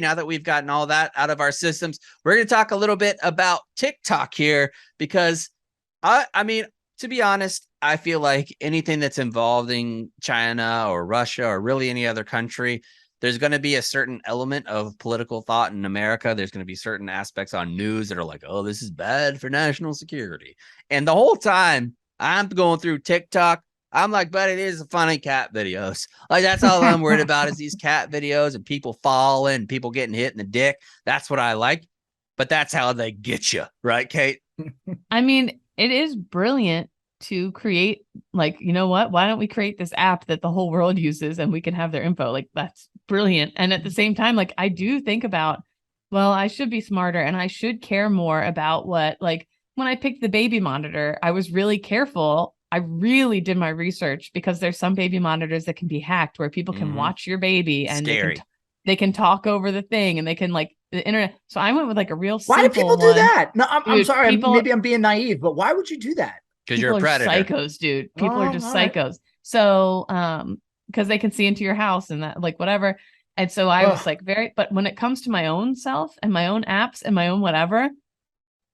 now that we've gotten all that out of our systems, we're going to talk a little bit about TikTok here because I mean, to be honest, I feel like anything that's involving China or Russia or really any other country, there's going to be a certain element of political thought in America. There's going to be certain aspects on news that are like, oh, this is bad for national security. And the whole time I'm going through TikTok, I'm like, but it is funny cat videos. Like, that's all I'm worried about is these cat videos and people falling, people getting hit in the dick. That's what I like. But that's how they get you, right, Kate? I mean, it is brilliant to create, like, you know what? Why don't we create this app that the whole world uses and we can have their info? Like, that's brilliant. And at the same time, like, I do think about, well, I should be smarter and I should care more about what, like, when I picked the baby monitor, I was really careful. I really did my research because there's some baby monitors that can be hacked where people can watch your baby and they can talk over the thing and they can, like, the internet. So I went with like a real simple. Why do people do that? No, I'm sorry. People, maybe I'm being naive, but why would you do that? Because you're a predator. Psychos, dude. People are just psychos. So, because they can see into your house and that, like, whatever. And so I was like, but when it comes to my own self and my own apps and my own whatever,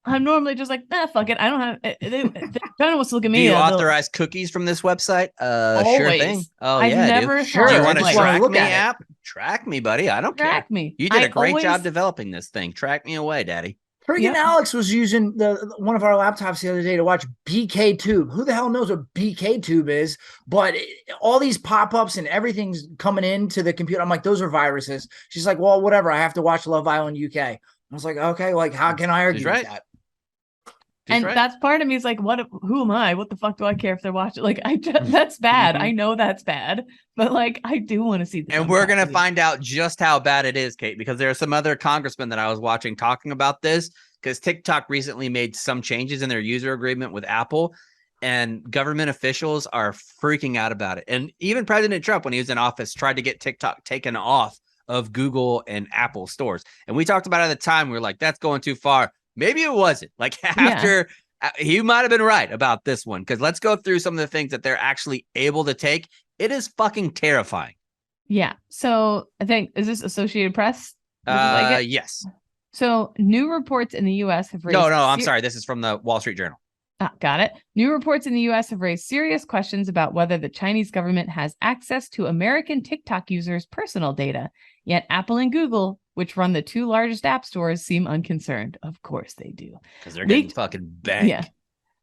I'm normally just like, fuck it. I don't have. China wants to look at me. Do you authorize cookies from this website? Sure thing. Oh, I've never. Sure. Do you want to track me app? Track me, buddy. I don't care. Track me. You did a great job developing this thing. Track me away, daddy. Friggin' Alex was using one of our laptops the other day to watch BK Tube. Who the hell knows what BK Tube is? But all these pop-ups and everything's coming into the computer. I'm like, those are viruses. She's like, well, whatever. I have to watch Love Island UK. I was like, okay, like, how can I argue with that? And that's part of me is like, who am I? What the fuck do I care if they're watching? Like, that's bad. I know that's bad, but like, I do want to see this. And we're going to find out just how bad it is, Kate, because there are some other congressmen that I was watching talking about this because TikTok recently made some changes in their user agreement with Apple and government officials are freaking out about it. And even President Trump, when he was in office, tried to get TikTok taken off of Google and Apple stores. And we talked about it at the time. We were like, that's going too far. Maybe it wasn't. Like, after he might have been right about this one, because let's go through some of the things that they're actually able to take. It is fucking terrifying. Yeah. So I think, is this Associated Press? Yes. So new reports in the U.S. have raised. No, I'm sorry. This is from the Wall Street Journal. Got it. New reports in the U.S. have raised serious questions about whether the Chinese government has access to American TikTok users' personal data. Yet Apple and Google, which run the two largest app stores, seem unconcerned. Of course they do. Because they're getting fucking banked. Yeah.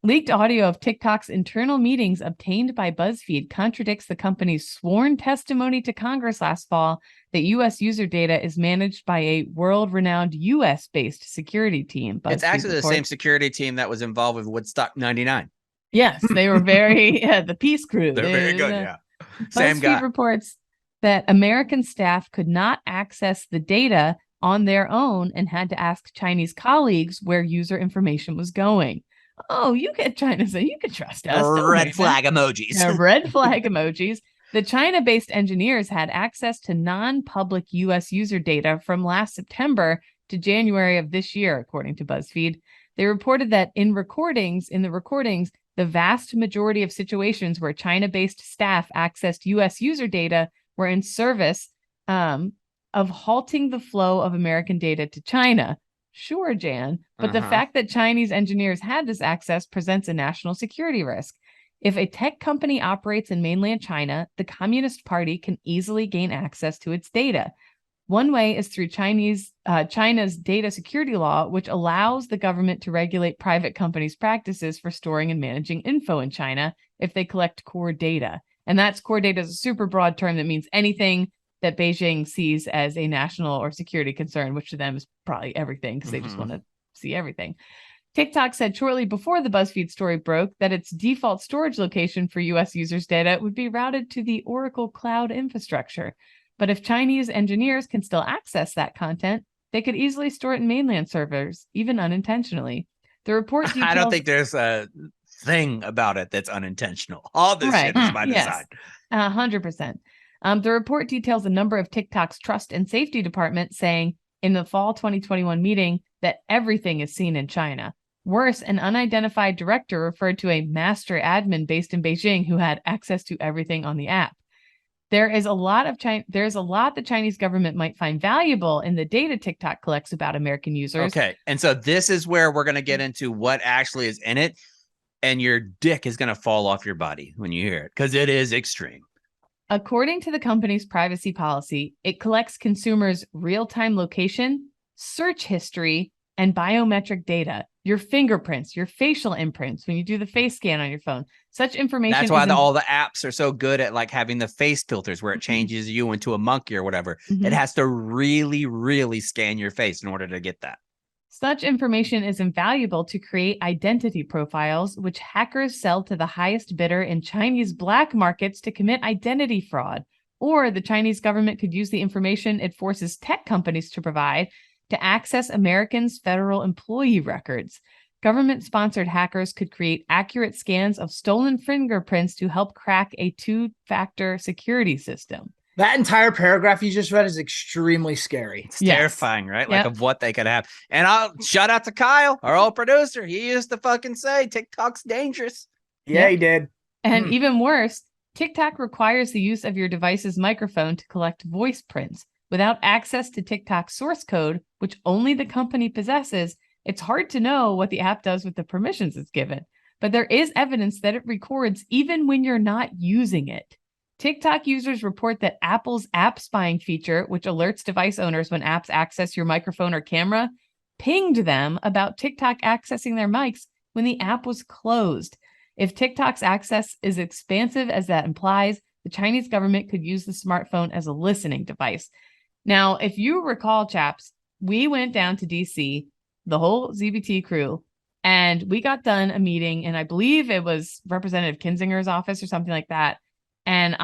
Leaked audio of TikTok's internal meetings obtained by BuzzFeed contradicts the company's sworn testimony to Congress last fall that U.S. user data is managed by a world-renowned U.S.-based security team. BuzzFeed it's actually the same security team that was involved with Woodstock 99. Yes, they were very, the Peace Crew. They're very good, yeah. Same guy. BuzzFeed reports that American staff could not access the data on their own and had to ask Chinese colleagues where user information was going. Oh, you get China, so you can trust us. Red flag emojis. Red flag emojis. The China-based engineers had access to non-public U.S. user data from last September to January of this year, according to BuzzFeed. They reported that in the recordings, the vast majority of situations where China-based staff accessed U.S. user data were in service of halting the flow of American data to China. Sure, Jan, but the fact that Chinese engineers had this access presents a national security risk. If a tech company operates in mainland China, the Communist Party can easily gain access to its data. One way is through China's data security law, which allows the government to regulate private companies' practices for storing and managing info in China if they collect core data. And that's core data is a super broad term that means anything that Beijing sees as a national or security concern, which to them is probably everything because they just want to see everything. TikTok said shortly before the BuzzFeed story broke that its default storage location for U.S. users' data would be routed to the Oracle Cloud infrastructure. But if Chinese engineers can still access that content, they could easily store it in mainland servers, even unintentionally. The report details... I don't think there's a thing about it that's unintentional. All this shit is by design. 100%. The report details a number of TikTok's trust and safety department saying in the fall 2021 meeting that everything is seen in China. Worse, an unidentified director referred to a master admin based in Beijing who had access to everything on the app. There's a lot the Chinese government might find valuable in the data TikTok collects about American users. Okay. And so this is where we're going to get into what actually is in it. And your dick is going to fall off your body when you hear it, because it is extreme. According to the company's privacy policy, it collects consumers' real-time location, search history, and biometric data, your fingerprints, your facial imprints when you do the face scan on your phone. Such information. That's why all the apps are so good at like having the face filters where it changes you into a monkey or whatever. It has to really, really scan your face in order to get that. Such information is invaluable to create identity profiles, which hackers sell to the highest bidder in Chinese black markets to commit identity fraud. Or the Chinese government could use the information it forces tech companies to provide to access Americans' federal employee records. Government-sponsored hackers could create accurate scans of stolen fingerprints to help crack a two-factor security system. That entire paragraph you just read is extremely scary. It's terrifying, right? Like of what they could have. And I'll shout out to Kyle, our old producer. He used to fucking say TikTok's dangerous. Yeah, he did. And even worse, TikTok requires the use of your device's microphone to collect voice prints. Without access to TikTok's source code, which only the company possesses, it's hard to know what the app does with the permissions it's given. But there is evidence that it records even when you're not using it. TikTok users report that Apple's app spying feature, which alerts device owners when apps access your microphone or camera, pinged them about TikTok accessing their mics when the app was closed. If TikTok's access is expansive as that implies, the Chinese government could use the smartphone as a listening device. Now, if you recall, chaps, we went down to DC, the whole ZBT crew, and we got done a meeting, and I believe it was Representative Kinzinger's office or something like that. And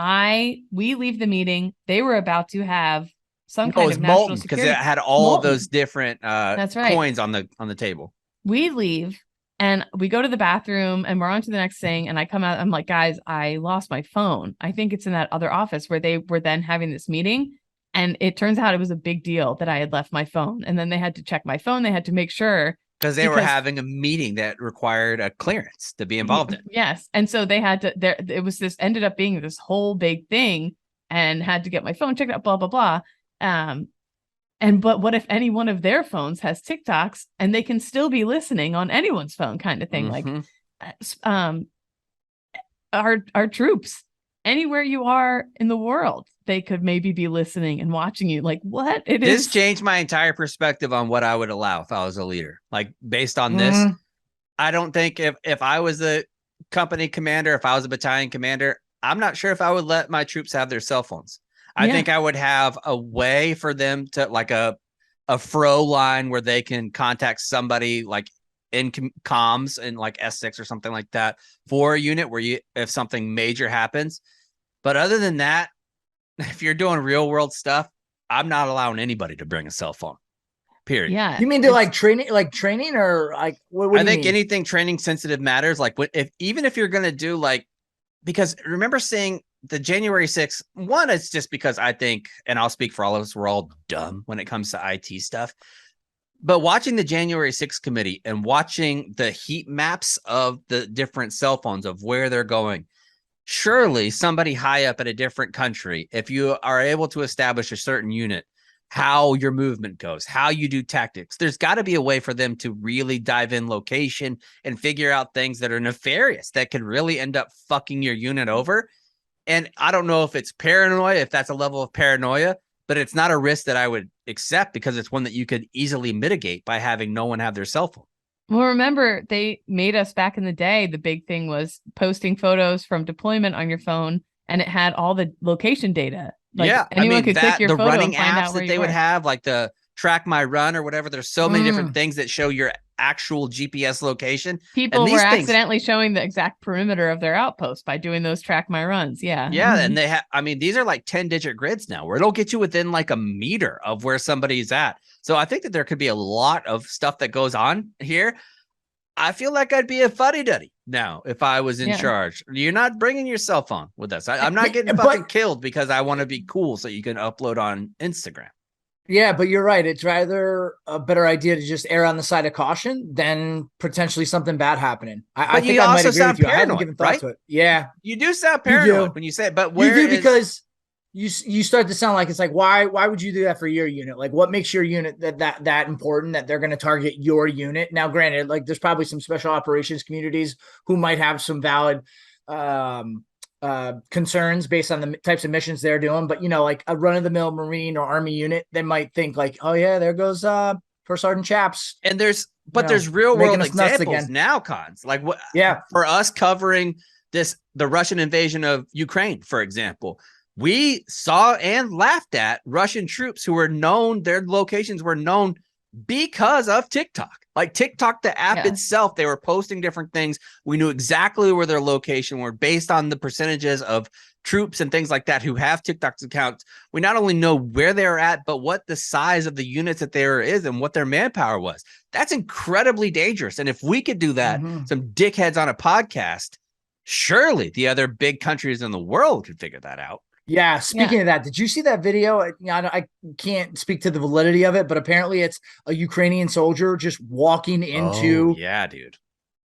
we leave the meeting. They were about to have some kind of national security, because it had all of those different coins on the table. We leave and we go to the bathroom and we're on to the next thing. And I come out. I'm like, guys, I lost my phone. I think it's in that other office where they were then having this meeting. And it turns out it was a big deal that I had left my phone. And then they had to check my phone. They had to make sure. Because they were having a meeting that required a clearance to be involved in. Yes. And so they had to, ended up being this whole big thing and had to get my phone checked out, blah, blah, blah. But what if any one of their phones has TikToks and they can still be listening on anyone's phone kind of thing? Like, our troops, anywhere you are in the world, they could maybe be listening and watching you. Like, what? This changed my entire perspective on what I would allow if I was a leader. Like, based on this, I don't think if I was a company commander, if I was a battalion commander, I'm not sure if I would let my troops have their cell phones. I think I would have a way for them to, like a fro line where they can contact somebody like in comms and like S6 or something like that for a unit where if something major happens. But other than that, if you're doing real world stuff, I'm not allowing anybody to bring a cell phone. Period. Yeah. You mean to like training or like what I think anything training sensitive matters. Like even if you're going to do like, because remember seeing the January 6th, one, it's just because I think, and I'll speak for all of us, we're all dumb when it comes to IT stuff. But watching the January 6th committee and watching the heat maps of the different cell phones of where they're going, surely somebody high up at a different country, if you are able to establish a certain unit, how your movement goes, how you do tactics, there's got to be a way for them to really dive in location and figure out things that are nefarious that could really end up fucking your unit over. And I don't know if it's paranoia, if that's a level of paranoia, but it's not a risk that I would accept because it's one that you could easily mitigate by having no one have their cell phone. Well, remember, they made us back in the day. The big thing was posting photos from deployment on your phone, and it had all the location data. Like, anyone could click your photo running and find apps out where that they would have, like the Track My Run or whatever. There's so many different things that show your actual GPS location. People were accidentally showing the exact perimeter of their outpost by doing those Track My Runs. Yeah. Yeah. And they have, these are like 10-digit grids now where it'll get you within like a meter of where somebody's at. So I think that there could be a lot of stuff that goes on here. I feel like I'd be a fuddy-duddy now if I was in charge. You're not bringing your cell phone with us. I'm not getting fucking killed because I want to be cool so you can upload on Instagram. Yeah, but you're right. It's rather a better idea to just err on the side of caution than potentially something bad happening. I think I might agree with you. I haven't given thought to it. Yeah. You do sound paranoid when you say it, but you do because you start to sound like it's like, why would you do that for your unit? Like, what makes your unit that important that they're going to target your unit? Now, granted, like there's probably some special operations communities who might have some valid concerns based on the types of missions they're doing, but like a run-of-the-mill Marine or Army unit, they might think like, oh yeah, there goes First Sergeant Chaps. And there's real world examples now, Cons. Like what? Yeah, for us covering the Russian invasion of Ukraine, for example. We saw and laughed at Russian troops who were known, their locations were known because of TikTok. Like TikTok, the app itself, they were posting different things. We knew exactly where their location were based on the percentages of troops and things like that who have TikTok's accounts. We not only know where they're at, but what the size of the units that there is and what their manpower was. That's incredibly dangerous. And if we could do that, some dickheads on a podcast, surely the other big countries in the world could figure that out. Yeah. Speaking of that, did you see that video? I can't speak to the validity of it, but apparently it's a Ukrainian soldier just walking into dude,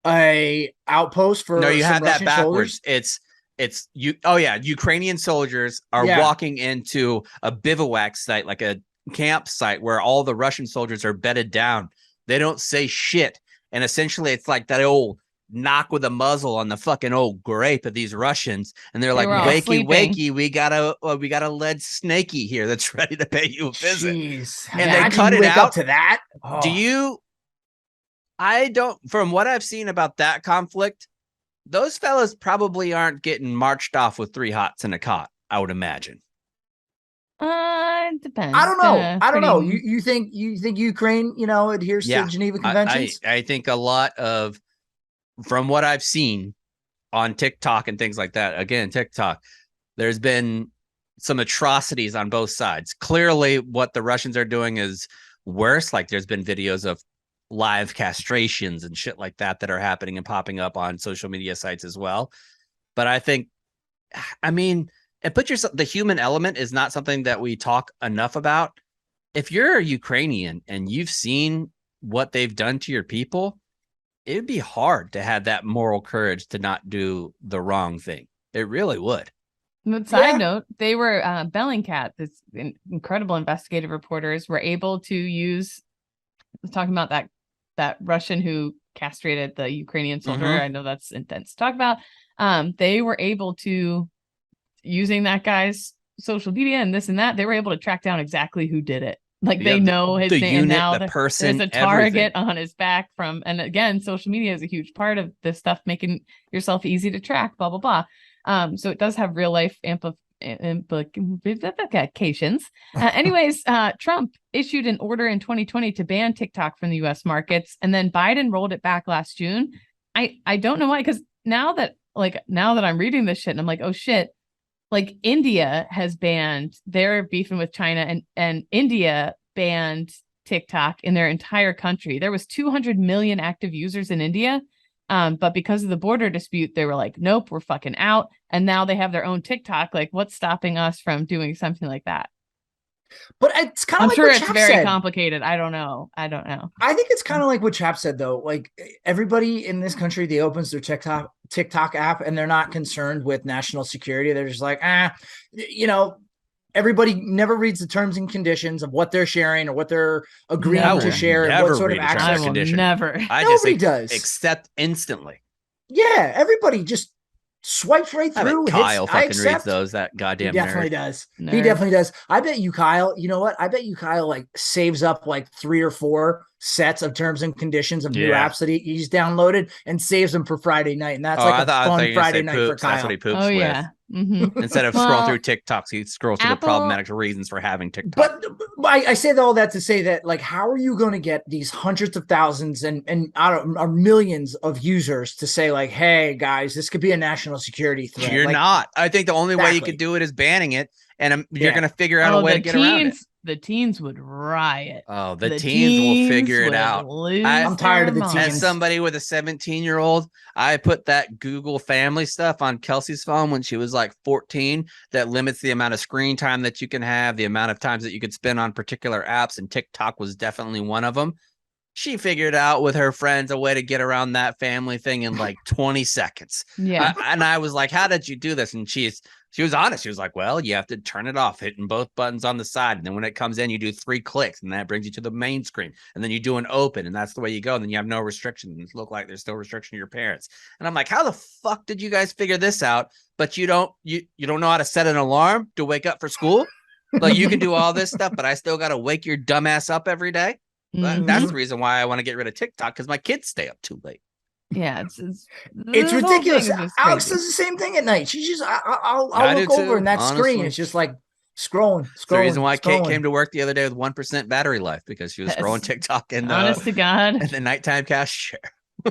a outpost for you have Russian that backwards. Soldiers. It's you. Oh yeah, Ukrainian soldiers are walking into a bivouac site, like a campsite where all the Russian soldiers are bedded down. They don't say shit, and essentially it's like that old knock with a muzzle on the fucking old grape of these Russians, and they're like, wakey, we got a lead snaky here that's ready to pay you a visit. Jeez. And they cut it out up to that. I don't, from what I've seen about that conflict, those fellas probably aren't getting marched off with 3 hots and a cot, I would imagine. It depends. I don't know. You think Ukraine, adheres to Geneva Conventions? I think a lot of, from what I've seen on TikTok and things like that, again, TikTok, there's been some atrocities on both sides. Clearly, what the Russians are doing is worse. Like there's been videos of live castrations and shit like that are happening and popping up on social media sites as well. But I think, and put yourself, the human element is not something that we talk enough about. If you're a Ukrainian and you've seen what they've done to your people, it'd be hard to have that moral courage to not do the wrong thing. It really would. But side note, they were Bellingcat, this incredible investigative reporters, were able to use, talking about that Russian who castrated the Ukrainian soldier. I know that's intense to talk about. They were able to, using that guy's social media and this and that, they were able to track down exactly who did it. Like they know his name, and now the person, there's a target on his back and again, social media is a huge part of this stuff, making yourself easy to track, blah, blah, blah. So it does have real life implications. Anyways, Trump issued an order in 2020 to ban TikTok from the US markets, and then Biden rolled it back last June. I don't know why, because now that I'm reading this shit and I'm like, oh shit, like India has banned, they're beefing with China, and India banned TikTok in their entire country. There was 200 million active users in India. But because of the border dispute, they were like, nope, we're fucking out. And now they have their own TikTok. Like, what's stopping us from doing something like that? But it's kind of I'm sure it's very complicated. I don't know. I think it's kind of like what Chap said, though. Like everybody in this country, they opens their TikTok app and they're not concerned with national security. They're just like, everybody never reads the terms and conditions of what they're sharing or what they're agreeing to share and what sort of access. Nobody does. Accept instantly. Yeah, everybody just swipes right through. Kyle fucking reads those. That goddamn he definitely does. He definitely does. I bet you, Kyle. You know what? I bet you, Kyle, like saves up like 3 or 4 sets of terms and conditions of new apps that he's downloaded and saves them for Friday night. And that's like a fun Friday night for Kyle. That's what he poops with. Instead of scrolling through TikToks, he scrolls through the problematic reasons for having TikTok. But I say all that to say that, like, how are you going to get these hundreds of thousands and millions of users to say, like, hey, guys, this could be a national security threat? You're not. I think the only way you could do it is banning it, and you're going to figure out a way to get around it. The teens would riot. Oh, the teens will figure it out. I'm tired of the teens. As somebody with a 17-year-old, I put that Google Family stuff on Kelsey's phone when she was like 14 that limits the amount of screen time that you can have, the amount of times that you could spend on particular apps, and TikTok was definitely one of them. She figured out with her friends a way to get around that family thing in like 20 seconds. Yeah. And I was like, how did you do this? And she's She was honest. She was like, well, you have to turn it off, hitting both buttons on the side. And then when it comes in, you do 3 clicks and that brings you to the main screen. And then you do an open and that's the way you go. And then you have no restrictions. It look like there's still restriction to your parents. And I'm like, how the fuck did you guys figure this out? But you don't know how to set an alarm to wake up for school? Like you can do all this stuff, but I still got to wake your dumb ass up every day. Mhm. That's the reason why I want to get rid of TikTok, because my kids stay up too late. Yeah, It's the whole ridiculous. thing is just Alex crazy. does the same thing at night. She's just, I'll I do look over too, and that screen. honestly. It's just like scrolling. It's the reason why Kate scrolling. came to work the other day with 1% battery life, because she was Yes. scrolling TikTok and Honest to God, the nighttime cash share.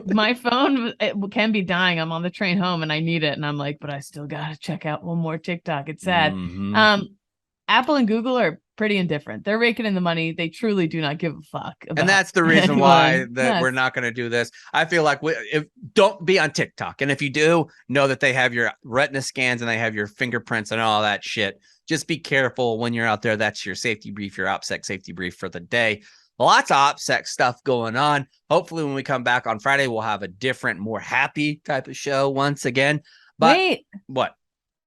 my phone can be dying. I'm on the train home and I need it, and I'm like, but I still gotta check out one more TikTok. It's sad. Mhm. Apple and Google are pretty indifferent. They're raking in the money. They truly do not give a fuck. And about that's the reason why anyone. that we're Yes. not going to do this. I feel like don't be on TikTok. And if you do, know that they have your retina scans and they have your fingerprints and all that shit. Just be careful when you're out there. That's your safety brief, your OPSEC safety brief for the day. Lots of OPSEC stuff going on. Hopefully when we come back on Friday, we'll have a different, more happy type of show once again. But Wait, what?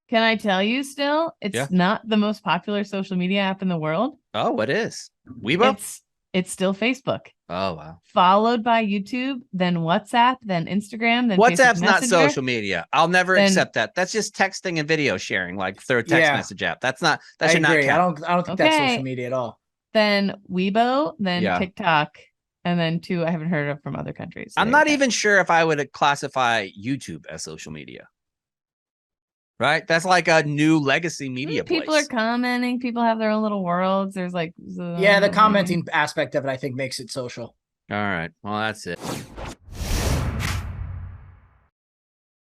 can I tell you still? It's Yeah. not the most popular social media app in the world. Oh, what is? Weibo? It's still Facebook, Oh, wow. followed by YouTube, then WhatsApp, then Instagram, then WhatsApp's Facebook not Messenger. social media. I'll never Then- accept that. That's just texting and video sharing, like through a text Yeah. message app. That's not, that I should not agree. count. I don't think that's Okay. social media at all. Then Weibo, then Yeah. TikTok, and then 2 I haven't heard of from other countries. So I'm there you not go. even sure if I would classify YouTube as social media. Right? That's like a new legacy media People place. are commenting. People have their own little worlds. There's like Yeah, the commenting aspect of it, I think, makes it social. All right. Well, that's it.